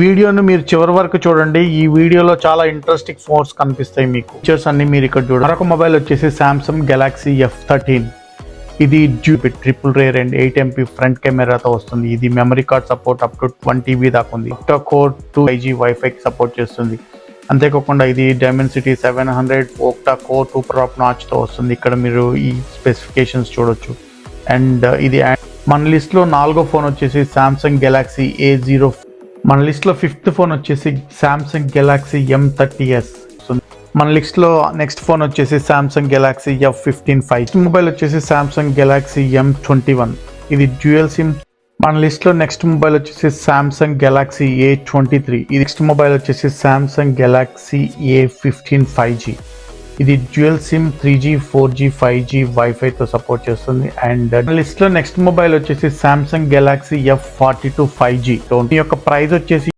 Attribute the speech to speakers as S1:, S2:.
S1: వీడియోను మీరు చివరి వరకు చూడండి. ఈ వీడియోలో చాలా ఇంట్రెస్టింగ్ ఫోన్స్ కనిపిస్తాయి మీకు. ఫీచర్స్ అన్ని మీరు ఇక్కడ చూడండి. మరొక మొబైల్ వచ్చేసి సామ్సంగ్ గెలాక్సీ F13. ఇది triple rare and 8MP front కెమెరాతో వస్తుంది. ఇది memory card support up to 1TB దాకా ఉంది. ఒక్టా కోర్ 5G వైఫై సపోర్ట్ చేస్తుంది. అంతేకాకుండా ఇది డైమెన్సిటీ 700 ఒక్టా కోర్ 2 టాప్ నాచ్తో వస్తుంది. ఇక్కడ మీరు ఈ స్పెసిఫికేషన్స్ చూడొచ్చు. అండ్ ఇది మన లిస్ట్లో 4వ ఫోన్ వచ్చేసి సామ్సంగ్ గెలాక్సీ A0. మన లిస్ట్లో 5th ఫోన్ వచ్చేసి సామ్సంగ్ గెలాక్సీ M30s. మన లిస్ట్లో నెక్స్ట్ ఫోన్ వచ్చేసి Samsung Galaxy F15 5G. Mobile వచ్చేసి సామ్సంగ్ గెలాక్సీ M21. ఇది డ్యూయల్ సిమ్. మన లిస్ట్లో నెక్స్ట్ మొబైల్ వచ్చేసి సామ్సంగ్ గెలాక్సీ A23. ఇది నెక్స్ట్ మొబైల్ వచ్చేసి సామ్సంగ్ గెలాక్సీ A15 5G. ఇది dual SIM 3G 4G 5G వైఫైతో సపోర్ట్ చేస్తుంది. అండ్ లిస్ట్లో నెక్స్ట్ మొబైల్ వచ్చేసి సామ్సంగ్ గెలాక్సీ F42 5G. ఈ యొక్క ప్రైస్ వచ్చేసి